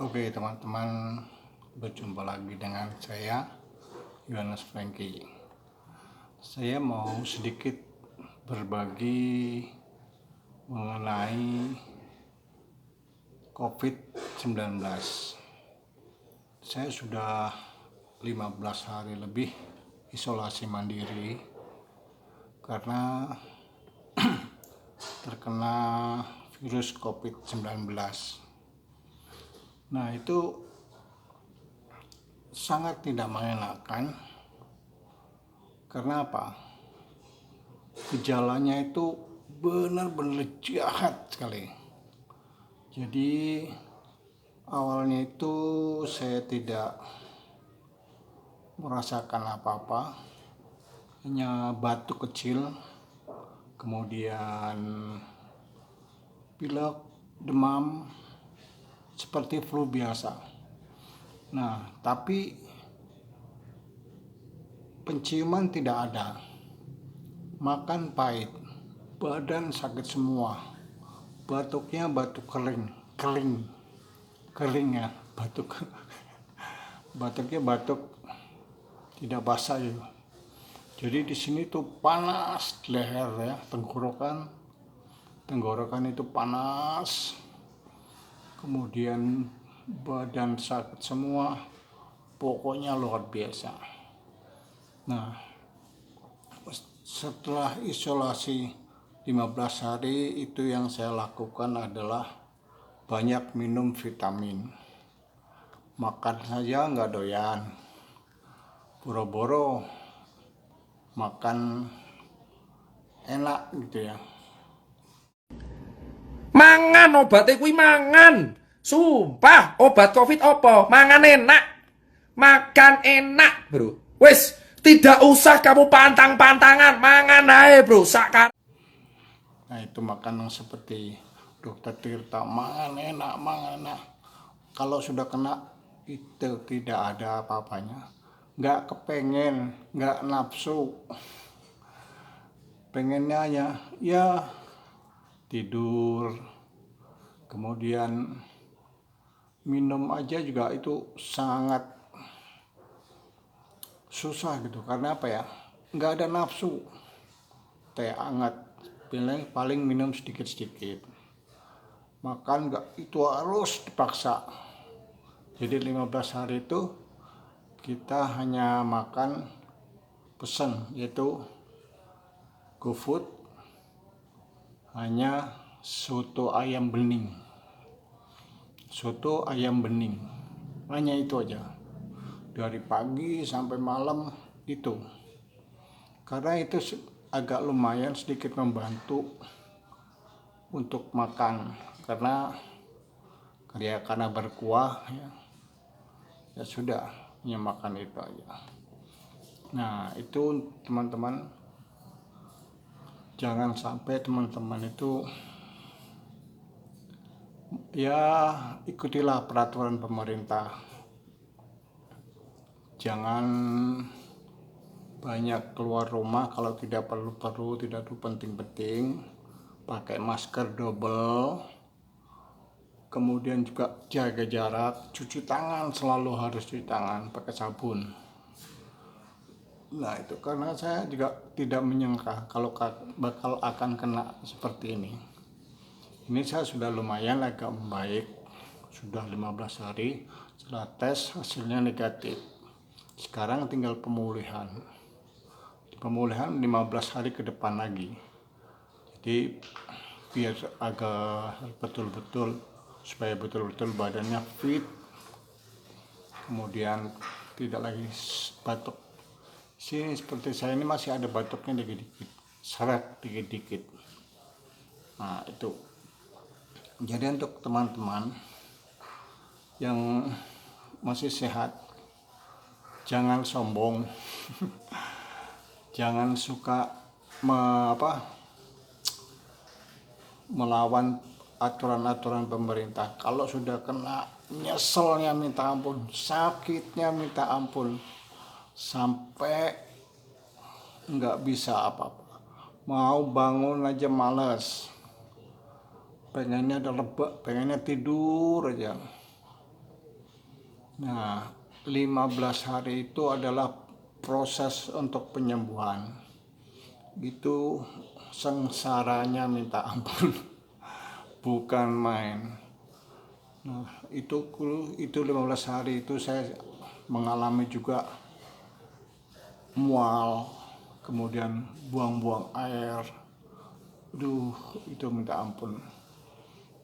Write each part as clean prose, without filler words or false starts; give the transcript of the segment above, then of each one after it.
Oke teman-teman, berjumpa lagi dengan saya Yohanes Franky. Saya mau sedikit berbagi mengenai COVID-19. Saya sudah 15 hari lebih isolasi mandiri karena terkena virus COVID-19. Nah, itu sangat tidak mengenakan. Karena apa? Gejalanya itu benar-benar jahat sekali. Jadi awalnya itu saya tidak merasakan apa-apa, hanya batuk kecil, kemudian pilek, demam, seperti flu biasa. Nah, tapi penciuman tidak ada, makan pahit, badan sakit semua, batuknya batuk kering ya, batuknya batuk tidak basah ya. Jadi di sini tuh panas di leher ya, tenggorokan itu panas, kemudian badan sakit semua, pokoknya luar biasa. Nah, setelah isolasi 15 hari itu yang saya lakukan adalah banyak minum vitamin. Makan saja nggak doyan, boro-boro makan enak gitu ya. Mangan obatnya kuwi mangan. Sumpah, obat Covid apa? Mangan enak. Makan enak, Bro. Wis, tidak usah kamu pantang-pantangan, mangan ae, Bro. Nah, itu makanan seperti Dokter Tirta, mangan enak. Kalau sudah kena itu tidak ada apa-apanya, nggak kepengen, nggak nafsu, pengennya ya tidur, kemudian minum aja juga itu sangat susah gitu. Karena apa ya, nggak ada nafsu. Teh hangat paling minum sedikit-sedikit, makan nggak, itu harus dipaksa. Jadi 15 hari itu kita hanya makan pesen, yaitu GoFood, hanya soto ayam bening, hanya itu aja dari pagi sampai malam itu. Karena itu agak lumayan sedikit membantu untuk makan, karena berkuah ya sudah, hanya makan itu aja. Nah, itu teman-teman, jangan sampai teman-teman itu ya ikutilah peraturan pemerintah. Jangan banyak keluar rumah kalau tidak perlu, tidak penting-penting. Pakai masker double. Kemudian juga jaga jarak, cuci tangan, selalu harus cuci tangan pakai sabun. Nah, itu karena saya juga tidak menyangka kalau bakal akan kena seperti ini. Ini saya sudah lumayan agak membaik, sudah 15 hari setelah tes hasilnya negatif. Sekarang tinggal pemulihan 15 hari ke depan lagi. Jadi biar agak betul-betul, supaya betul-betul badannya fit, kemudian tidak lagi batuk. Sini seperti saya ini masih ada batuknya dikit-dikit, seret dikit-dikit. Nah, itu. Jadi untuk teman-teman yang masih sehat, jangan sombong, jangan suka melawan aturan-aturan pemerintah. Kalau sudah kena, nyeselnya minta ampun, sakitnya minta ampun, sampai nggak bisa apa-apa, mau bangun aja males, pengennya ada rebah, pengennya tidur aja. Nah, 15 hari itu adalah proses untuk penyembuhan. Itu sengsaranya minta ampun, bukan main. Nah, itu 15 hari itu saya mengalami juga mual, kemudian buang-buang air. Aduh, itu minta ampun,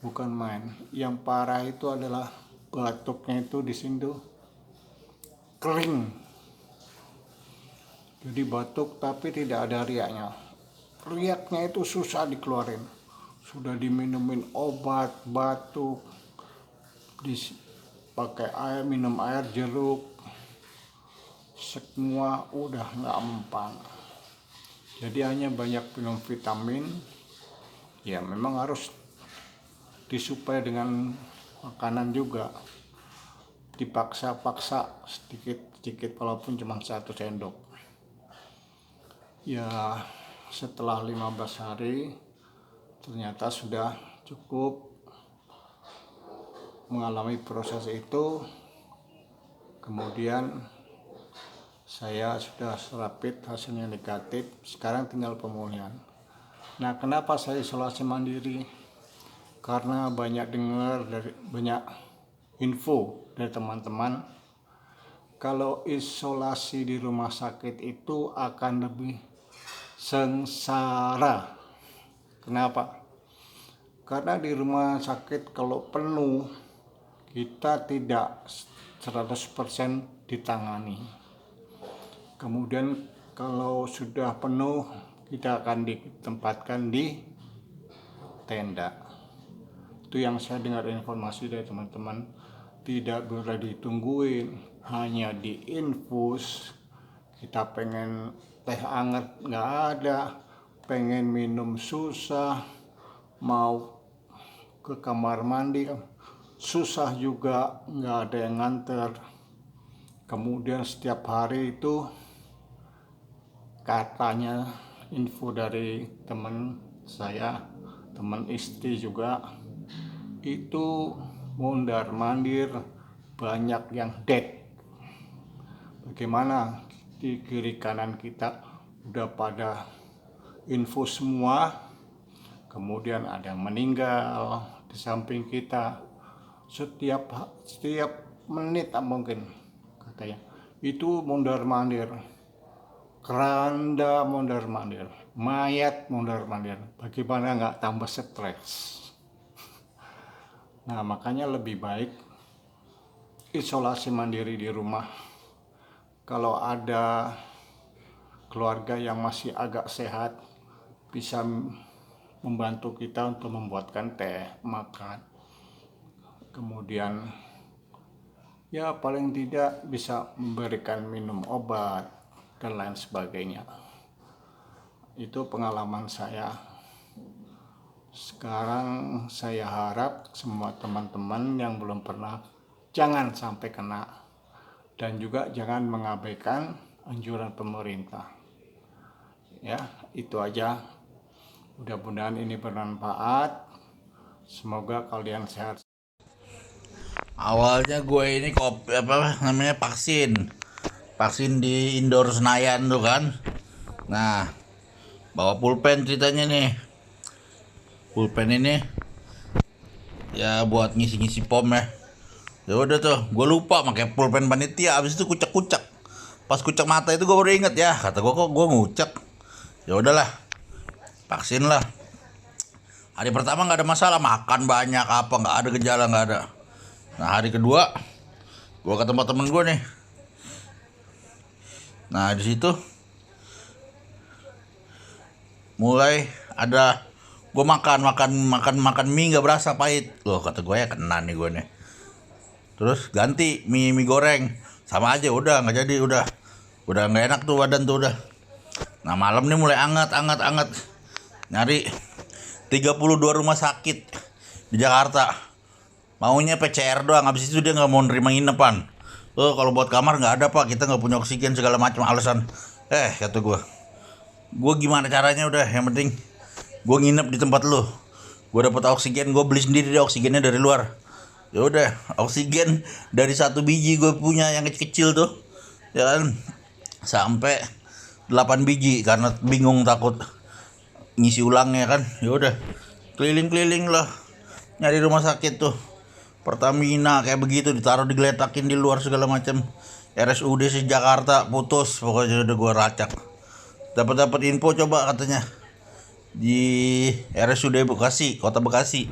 bukan main. Yang parah itu adalah batuknya itu di sini tuh kering. Jadi batuk tapi tidak ada riaknya. Riaknya itu susah dikeluarin. Sudah diminumin obat batuk, pakai air, minum air jeruk, semua udah nggak mempan. Jadi hanya banyak minum vitamin. Ya memang harus disuplai dengan makanan juga. Dipaksa-paksa sedikit-sedikit walaupun cuma 1 sendok. Ya setelah 15 hari ternyata sudah cukup mengalami proses itu. Kemudian saya sudah rapid, hasilnya negatif. Sekarang tinggal pemulihan. Nah, kenapa saya isolasi mandiri? Karena banyak info dari teman-teman, kalau isolasi di rumah sakit itu akan lebih sengsara. Kenapa? Karena di rumah sakit kalau penuh, kita tidak 100% ditangani. Kemudian kalau sudah penuh, kita akan ditempatkan di tenda. Itu yang saya dengar informasi dari teman-teman. Tidak boleh ditungguin, hanya diinfus. Kita pengen teh hangat nggak ada, pengen minum susah, mau ke kamar mandi susah juga, nggak ada yang nganter. Kemudian setiap hari itu katanya info dari teman saya, teman istri juga, itu mondar mandir, banyak yang dead. Bagaimana di kiri kanan kita udah pada info semua, kemudian ada yang meninggal di samping kita. Setiap menit mungkin katanya itu mondar mandir, keranda mondar mandir, mayat mondar mandir. Bagaimana nggak tambah stres? Nah, makanya lebih baik isolasi mandiri di rumah. Kalau ada keluarga yang masih agak sehat, bisa membantu kita untuk membuatkan teh, makan. Kemudian ya paling tidak bisa memberikan minum obat dan lain sebagainya. Itu pengalaman saya. Sekarang saya harap semua teman-teman yang belum pernah jangan sampai kena, dan juga jangan mengabaikan anjuran pemerintah. Ya, itu aja. Mudah-mudahan ini bermanfaat. Semoga kalian sehat. Awalnya gue ini vaksin di indoor Senayan tuh kan. Nah, bawa pulpen ceritanya nih. Pulpen ini ya buat ngisi-ngisi pom ya. Ya udah tuh, gue lupa pakai pulpen panitia. Abis itu kucek-kucek. Pas kucek mata itu gue baru inget ya. Kata gue kok gue ngucek. Ya udahlah, vaksin lah. Hari pertama nggak ada masalah, makan banyak apa, nggak ada gejala, nggak ada. Nah hari kedua, gue ke tempat temen gue nih. Nah di situ mulai ada gue makan mie nggak berasa pahit. Loh kata gue ya kena nih gue nih. Terus ganti mie goreng, sama aja udah nggak jadi, udah nggak enak tuh badan tuh udah. Nah malam nih mulai anget. Nyari 32 rumah sakit di Jakarta. Maunya PCR doang, habis itu dia nggak mau nerima nginepan. Kalau buat kamar nggak ada pak, kita nggak punya oksigen segala macam alasan. Kata gue gimana caranya udah, yang penting gue nginep di tempat lu. Gue dapet oksigen, gue beli sendiri deh oksigennya dari luar. Ya udah, oksigen dari 1 biji gue punya yang kecil-kecil tuh, ya kan, sampai 8 biji karena bingung takut ngisi ulangnya kan. Ya udah, keliling-keliling lah nyari rumah sakit tuh. Pertamina kayak begitu ditaruh digeletakin di luar segala macam. RSUD Jakarta putus, pokoknya udah gue racak. Dapat info coba katanya di RSUD Bekasi, Kota Bekasi.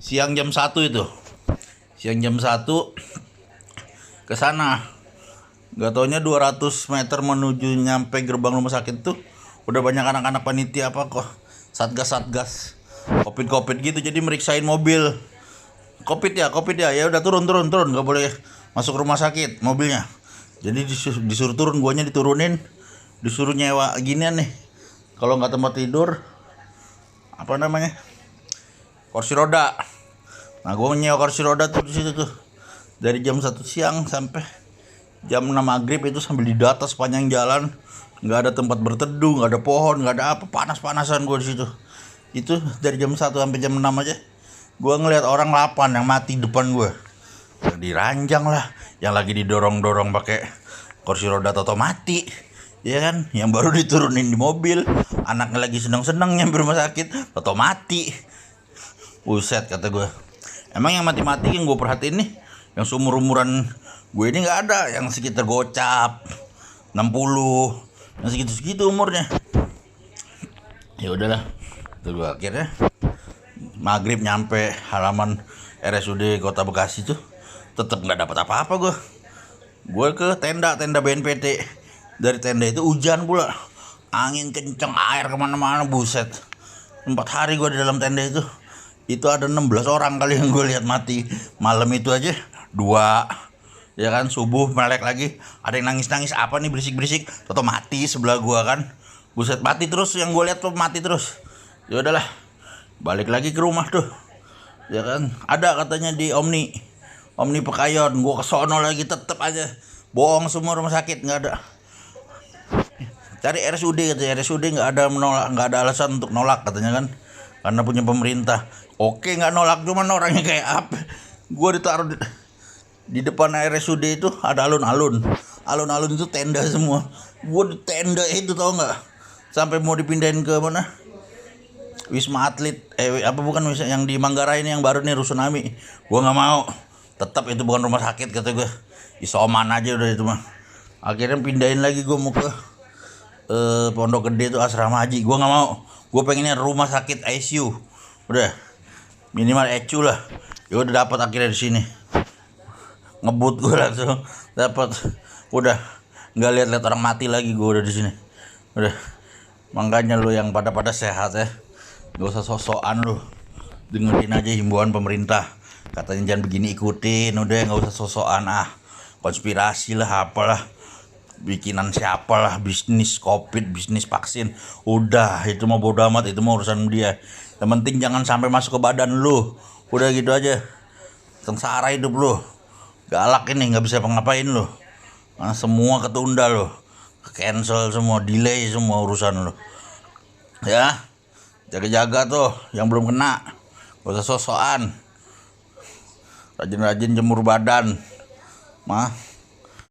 Siang jam 1 itu. Siang jam 1 ke sana. Gak taunya 200 meter menuju nyampe gerbang rumah sakit tuh udah banyak anak-anak panitia apa kok satgas covid gitu, jadi meriksain mobil. Covid ya ya udah turun nggak boleh masuk rumah sakit mobilnya. Jadi disuruh turun, guanya diturunin, disuruh nyewa ginian nih, kalau nggak tempat tidur apa namanya, kursi roda. Nah gue nyewa kursi roda tuh di situ tuh dari jam 1 siang sampai jam 6 maghrib itu sambil didata sepanjang jalan. Nggak ada tempat berteduh, nggak ada pohon, nggak ada apa, panas-panasan gue di situ. Itu dari jam 1 sampai jam 6 aja gue ngeliat orang 8 yang mati depan gue. Yang diranjang lah, yang lagi didorong-dorong pakai kursi roda toto mati, ya kan, yang baru diturunin di mobil, anaknya lagi seneng-seneng nyampe rumah sakit toto mati. Buset kata gue. Emang yang mati-mati yang gue perhatiin nih, yang seumur-umuran gue ini nggak ada yang sekitar gocap 60, yang segitu-segitu umurnya. Ya udahlah, tuh gue akhirnya maghrib nyampe halaman RSUD Kota Bekasi tuh tetap nggak dapat apa-apa gue. Gue ke tenda BNPT. Dari tenda itu hujan pula, angin kenceng, air kemana-mana, buset. 4 hari gue di dalam tenda itu. Itu ada 16 orang kali yang gue lihat mati malam itu aja 2, ya kan. Subuh melek lagi, ada yang nangis apa nih, berisik toto mati sebelah gue kan. Buset, mati terus, yang gue lihat tuh mati terus. Ya udahlah, balik lagi ke rumah tuh, ya kan. Ada katanya di Omni Pekayon, gue kesono lagi, tetep aja bohong semua, rumah sakit nggak ada. Cari RSUD katanya, RSUD nggak ada alasan untuk nolak katanya kan, karena punya pemerintah. Oke, nggak nolak, cuman orangnya kayak apa. Gue ditaruh di depan RSUD itu ada alun-alun itu tenda semua. Gue di tenda itu, tau nggak, sampai mau dipindahin ke mana, Wisma Atlet, bukan Wisma yang di Manggarai ini yang baru nih, Rusunami. Gue nggak mau, tetap itu bukan rumah sakit kata gue, isoman aja udah itu mah. Akhirnya pindahin lagi, gue mau ke Pondok Gede itu asrama haji. Gue nggak mau, gue pengennya rumah sakit ICU, udah minimal ECU lah. Ya udah dapat akhirnya di sini, ngebut gue langsung dapat. Udah nggak lihat orang mati lagi, gue udah di sini. Udah, makanya lu yang pada sehat ya, gak usah sosokan lu, dengerin aja himbauan pemerintah. Katanya jangan begini, ikutin, udah nggak usah sosokan. Konspirasi lah apalah, bikinan siapa lah, bisnis covid, bisnis vaksin, udah itu mau bodo amat, itu mau urusan dia. Yang penting jangan sampai masuk ke badan lu, udah gitu aja. Sengsara hidup lu, galak ini, nggak bisa ngapain lu. Semua ketunda lu, cancel semua, delay semua urusan lu. Ya, jaga-jaga tuh yang belum kena, gak usah sosokan. Rajin-rajin jemur badan,